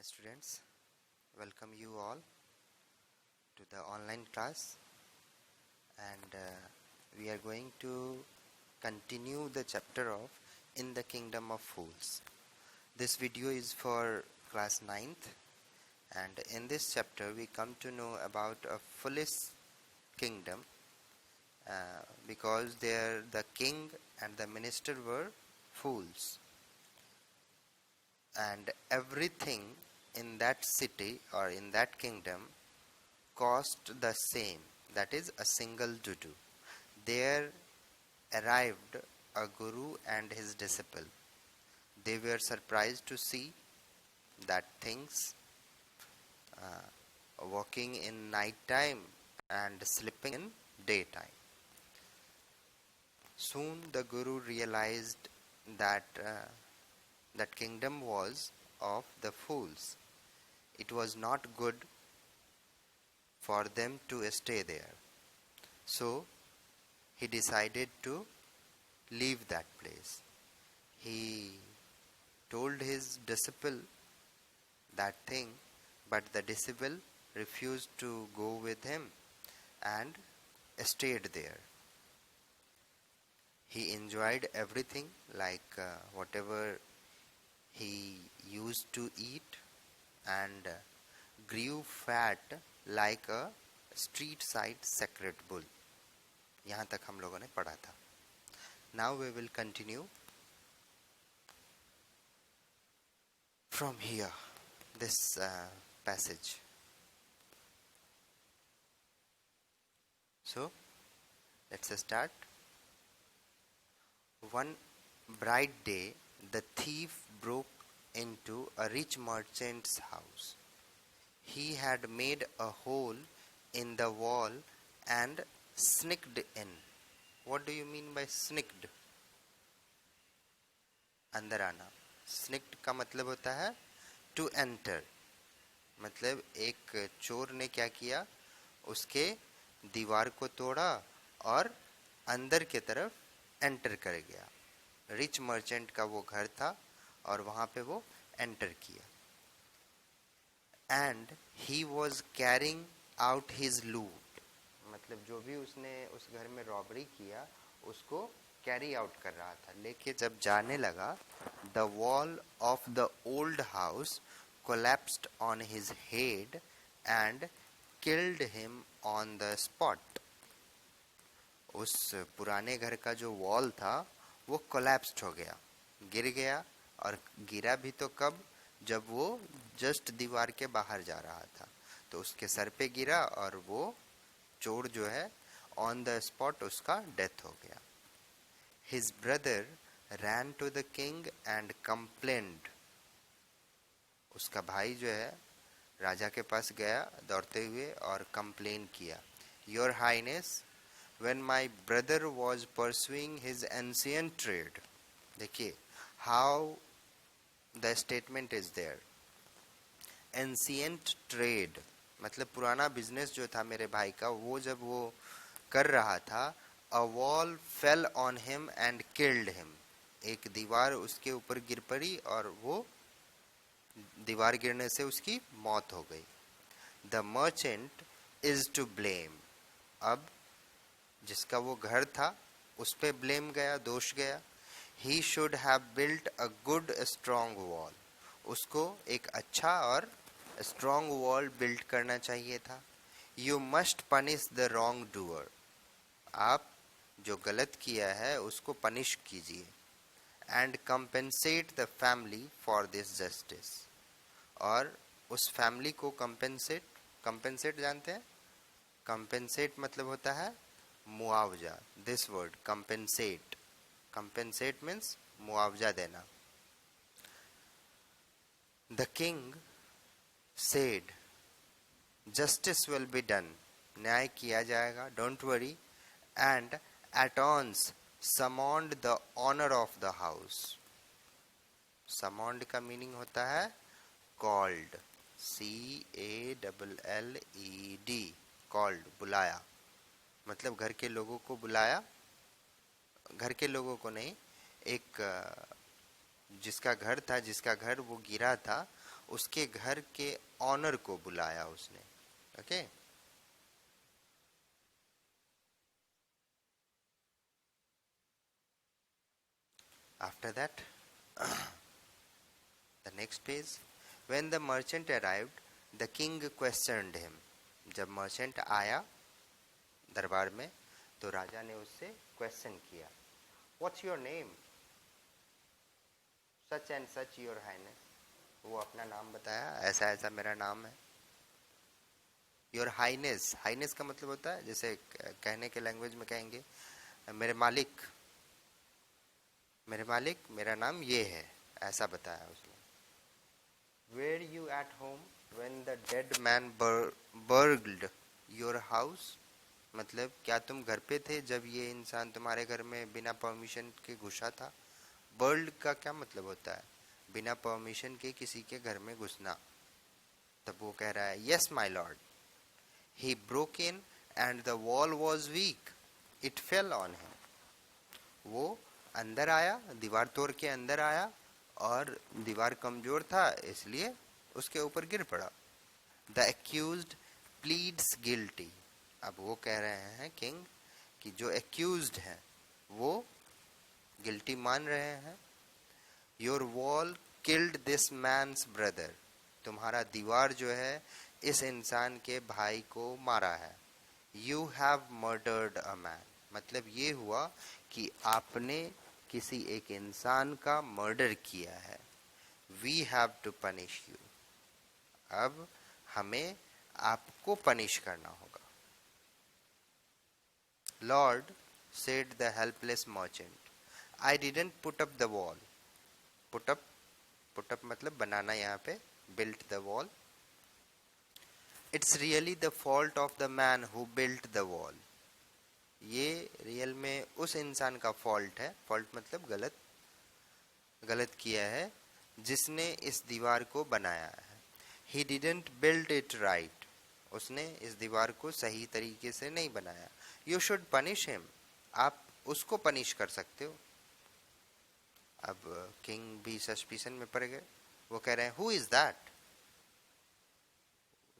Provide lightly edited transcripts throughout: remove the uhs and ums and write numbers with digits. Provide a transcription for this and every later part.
students. Welcome you all to the online class, and we are going to continue the chapter of In the Kingdom of Fools. This video is for class 9th, and in this chapter we come to know about a foolish kingdom because there the king and the minister were fools, and everything in that city or in that kingdom cost the same, that is a single dudu. There arrived a guru and his disciple. They were surprised to see that things walking in night time and sleeping in daytime. Soon the guru realized that that kingdom was of the fools. It was not good for them to stay there. So he decided to leave that place. He told his disciple that thing, but the disciple refused to go with him and stayed there. He enjoyed everything, like whatever he used to eat, and grew fat like a street side sacred bull. यहाँ तक हम लोगों ने पढ़ा था. Now we will continue from here, this passage. So let's start. One bright day, the thief broke into a rich merchant's house. He had made a hole in the wall and sneaked in. What do you mean by sneaked? अंदर आना. Sneaked का मतलब होता है to enter. मतलब एक चोर ने क्या किया, उसके दीवार को तोड़ा और अंदर के तरफ एंटर कर गया. रिच मर्चेंट का वो घर था और वहां पे वो एंटर किया. And he was carrying out his लूट. मतलब जो भी उसने उस घर में रॉबरी किया उसको कैरी आउट कर रहा था. लेके जब जाने लगा, the wall of the old house collapsed on his head and killed him on the spot. उस पुराने घर का जो वॉल था वो कोलैप्स्ड हो गया, गिर गया. और गिरा भी तो कब, जब वो जस्ट दीवार के बाहर जा रहा था, तो उसके सर पे गिरा और वो चोर जो है ऑन द स्पॉट उसका डेथ हो गया. His brother ran to the king and complained. उसका भाई जो है राजा के पास गया दौड़ते हुए और कंप्लेन किया. Your highness, when my brother was pursuing his ancient trade. देखिए how the statement is there. Ancient trade मतलब पुराना बिजनेस जो था मेरे भाई का, वो जब वो कर रहा था, a wall fell on him and killed him. एक दीवार उसके ऊपर गिर पड़ी और वो दीवार गिरने से उसकी मौत हो गई. The merchant is to blame. अब जिसका वो घर था उस पे ब्लेम गया, दोष गया. He should have built a good strong wall. उसको एक अच्छा और strong wall build करना चाहिए था. You must punish the wrong doer. आप जो गलत किया है उसको पनिश कीजिए. And compensate the family for this justice. और उस फैमिली को compensate जानते हैं? Compensate मतलब होता है मुआवजा. This word compensate. Compensate means मुआवजा देना. The king said, justice will be done. न्याय किया जाएगा. Don't worry. And at once summoned the owner of the house. Summoned का meaning होता है called. C-A-L-L-E-D. Called, बुलाया. मतलब घर के लोगों को बुलाया. घर के लोगों को नहीं, एक जिसका घर था, जिसका घर वो गिरा था, उसके घर के ऑनर को बुलाया उसने. Okay. After that, the next page. When the merchant arrived, the king questioned him. जब मर्चेंट आया दरबार में तो राजा ने उससे क्वेश्चन किया. What's your name? Such and such, your highness. वो अपना नाम बताया, ऐसा ऐसा मेरा नाम है. योर हाइनेस, हाइनेस का मतलब होता है, जैसे कहने के लैंग्वेज में कहेंगे मेरे मालिक, मेरे मालिक मेरा नाम ये है, ऐसा बताया उसने. Where you at home when the dead man burgled your house. मतलब क्या तुम घर पे थे जब ये इंसान तुम्हारे घर में बिना परमिशन के घुसा था. बर्ल्ड का क्या मतलब होता है, बिना परमिशन के किसी के घर में घुसना. तब वो कह रहा है yes my Lord. He broke in and the wall was weak. It fell on him. वो अंदर आया, दीवार तोड़ के अंदर आया और दीवार कमजोर था इसलिए उसके ऊपर गिर पड़ा. The accused pleads guilty. अब वो कह रहे हैं किंग कि जो accused है वो गिल्टी मान रहे हैं. Your wall killed this man's brother. तुम्हारा दीवार जो है इस इंसान के भाई को मारा है. You have murdered a man. मतलब ये हुआ कि आपने किसी एक इंसान का मर्डर किया है. We have to punish you. अब हमें आपको पनिश करना होगा. Lord, said the helpless merchant, I didn't put up the wall. Put up मतलब बनाना यहाँ पे, built the wall. It's really the fault of the man who built the wall. ये real में उस इंसान का फॉल्ट है. फॉल्ट मतलब गलत किया है जिसने इस दीवार को बनाया है. He didn't build it right. उसने इस दीवार को सही तरीके से नहीं बनाया. You should punish him. आप उसको पनिश कर सकते हो. अब किंग भी सस्पिशन में पड़ गए. वो कह रहे हैं Who is that?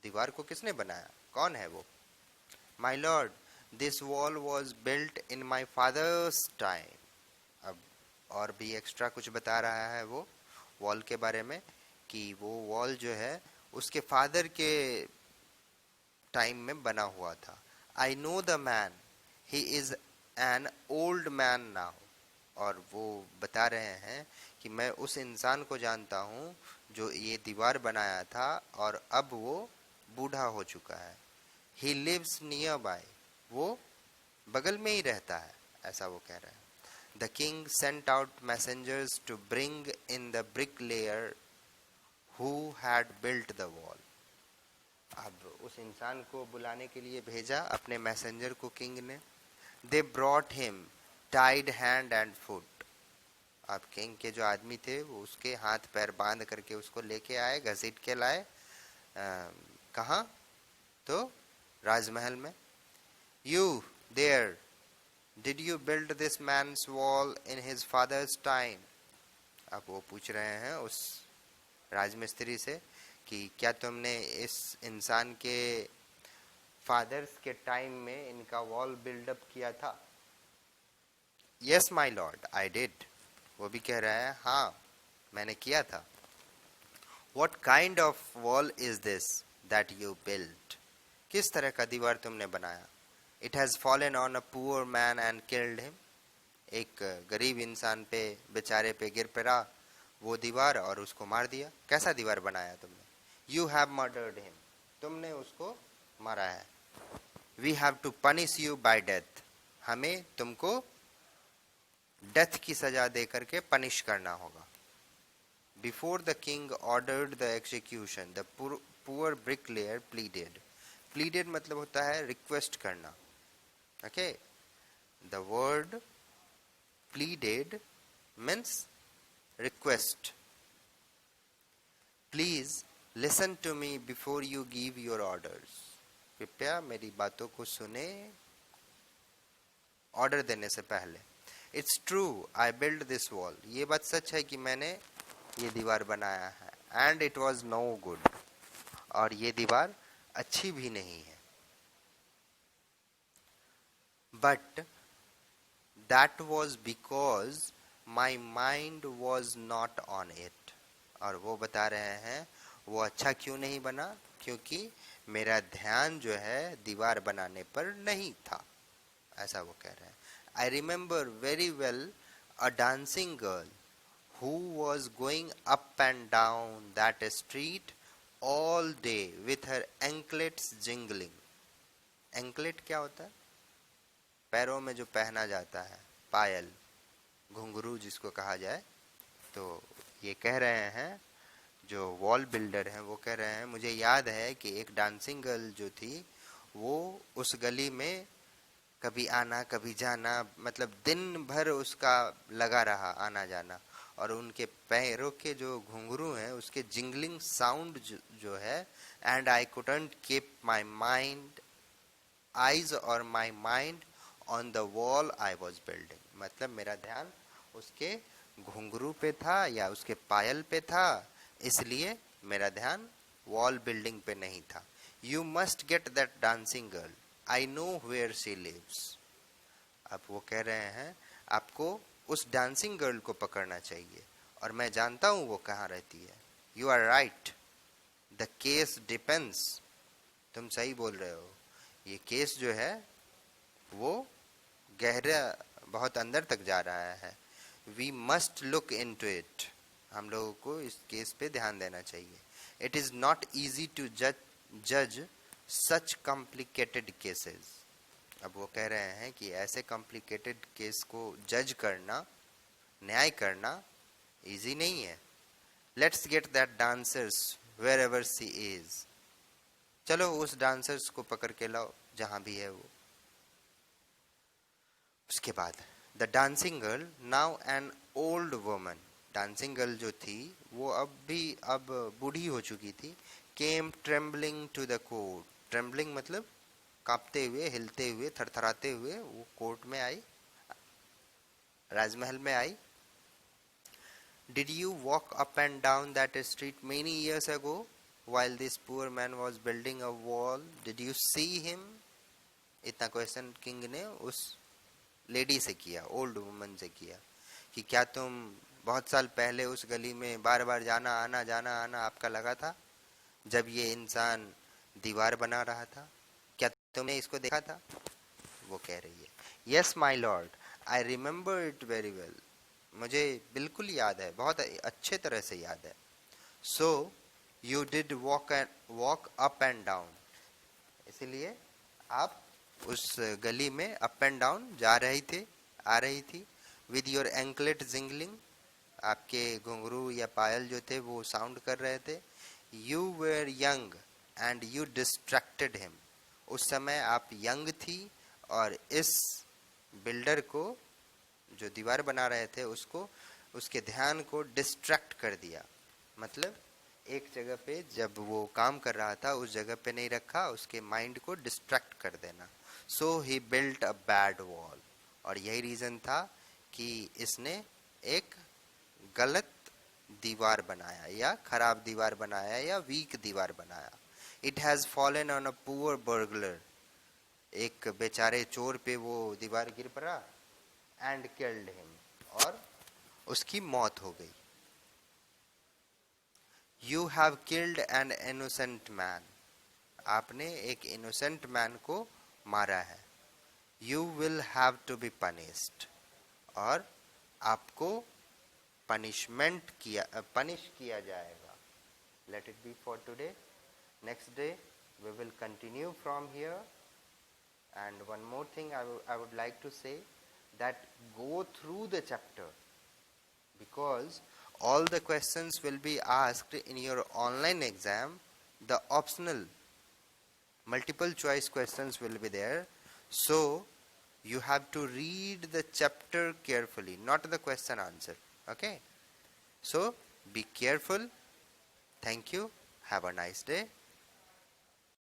दीवार को किसने बनाया, कौन है वो. My lord, this wall was built in my father's time. अब और भी एक्स्ट्रा कुछ बता रहा है वो वॉल के बारे में कि वो वॉल जो है उसके फादर के टाइम में बना हुआ था. I know the man, he is an old man now. और वो बता रहे हैं कि मैं उस इंसान को जानता हूँ जो ये दीवार बनाया था और अब वो बूढ़ा हो चुका है. He lives nearby. वो बगल में ही रहता है, ऐसा वो कह रहे हैं. The king sent out messengers to bring in the bricklayer who had built the wall. अब उस इंसान को बुलाने के लिए भेजा अपने मैसेंजर को किंग ने. They brought him tied hand and foot. अब किंग के जो आदमी थे वो उसके हाथ पैर बांध करके उसको लेके आए, घसीट के लाए. कहाँ? तो राजमहल में. You there, did you build this man's wall in his father's time? अब वो पूछ रहे हैं उस राजमिस्त्री से कि क्या तुमने इस इंसान के फादर्स के टाइम में इनका वॉल बिल्डअप किया था. Yes my lord, I did. वो भी कह रहा है हाँ मैंने किया था. What kind of wall is this that you built? किस तरह का दीवार तुमने बनाया. It has fallen on a poor man and killed him. एक गरीब इंसान पे, बेचारे पे गिर पड़ा वो दीवार और उसको मार दिया. कैसा दीवार बनाया तुमने. You have murdered him. तुमने उसको मारा है. We have to punish you by death. हमें तुमको डेथ की सजा दे करके पनिश करना होगा. Before the king ordered the execution, the poor bricklayer pleaded. Pleaded मतलब होता है रिक्वेस्ट करना. Okay, the word pleaded means request. Please listen to me before you give your orders. कृपया मेरी बातों को सुने ऑर्डर देने से पहले. It's true, I built this wall. ये बात सच है कि मैंने ये दीवार बनाया है. And it was no good, और ये दीवार अच्छी भी नहीं है. But that was because my mind was not on it. और वो बता रहे हैं वो अच्छा क्यों नहीं बना, क्योंकि मेरा ध्यान जो है दीवार बनाने पर नहीं था, ऐसा वो कह रहे हैं. I remember very well a dancing girl who was going up and down that street all day with her anklets jingling. Anklet क्या होता है? पैरों में जो पहना जाता है, पायल, घुंघरू जिसको कहा जाए. तो ये कह रहे हैं जो वॉल बिल्डर हैं, वो कह रहे हैं मुझे याद है कि एक डांसिंग गर्ल जो थी वो उस गली में कभी आना कभी जाना, मतलब दिन भर उसका लगा रहा आना जाना, और उनके पैरों के जो घुंघरू हैं उसके जिंगलिंग साउंड जो है, and I couldn't keep my mind eyes और my mind on the wall I was building. मतलब मेरा ध्यान उसके घुंघरू पे था या उसके पायल पे था, इसलिए मेरा ध्यान वॉल बिल्डिंग पे नहीं था. You must get that dancing girl, I know where she lives. अब वो कह रहे हैं आपको उस डांसिंग गर्ल को पकड़ना चाहिए, और मैं जानता हूं वो कहाँ रहती है. You are right, the case depends. तुम सही बोल रहे हो, ये केस जो है वो गहरा, बहुत अंदर तक जा रहा है. We must look into it. हम लोगों को इस केस पे ध्यान देना चाहिए. It is not easy to जज सच कॉम्प्लिकेटेड केसेस. अब वो कह रहे हैं कि ऐसे कॉम्प्लिकेटेड केस को जज करना, न्याय करना इजी नहीं है. Let's get that dancers wherever she is. चलो उस डांसर्स को पकड़ के लाओ जहां भी है वो. उसके बाद the dancing girl, now an old woman. Dancing girl जो थी वो अब बूढ़ी हो चुकी थी. Came trembling to the court. Trembling मतलब कांपते हुए, हिलते हुए, थरथराते हुए वो कोर्ट में आई, राजमहल में आई. Did you walk up and down that street many years ago while this poor man was building a wall? Did you see him? इतना क्वेश्चन किंग ने उस लेडी से किया, ओल्ड वुमन से किया, कि क्या तुम बहुत साल पहले उस गली में बार बार जाना आना आपका लगा था जब ये इंसान दीवार बना रहा था? क्या तुमने इसको देखा था? वो कह रही है, yes my lord, I remember it very well. मुझे बिल्कुल याद है, बहुत अच्छे तरह से याद है. So you did walk up and down. इसलिए आप उस गली में अप एंड डाउन जा रही थे, आ रही थी. With your anklet jingling. आपके घुंघरू या पायल जो थे वो साउंड कर रहे थे. You were young and you distracted him. उस समय आप यंग थी और इस बिल्डर को, जो दीवार बना रहे थे, उसको, उसके ध्यान को डिस्ट्रैक्ट कर दिया. मतलब एक जगह पे जब वो काम कर रहा था उस जगह पे नहीं रखा, उसके माइंड को डिस्ट्रैक्ट कर देना. सो ही बिल्ट अ बैड वॉल. और यही रीजन था कि इसने एक गलत दीवार बनाया, या खराब दीवार बनाया, या वीक दीवार बनाया. It has fallen on a poor burglar. एक बेचारे चोर पे वो दीवार गिर पड़ा. And killed him. और उसकी मौत हो गई. You have killed an innocent man. आपने एक इनोसेंट मैन को मारा है. You will have to be punished. और आपको पनिश किया जाएगा. Let it be for today. Next day we will continue from here. And one more thing I would like to say, that go through the chapter, because all the questions will be asked in your online exam. The optional multiple choice questions will be there, so you have to read the chapter carefully, not the question answer. Okay, so be careful. Thank you. Have a nice day.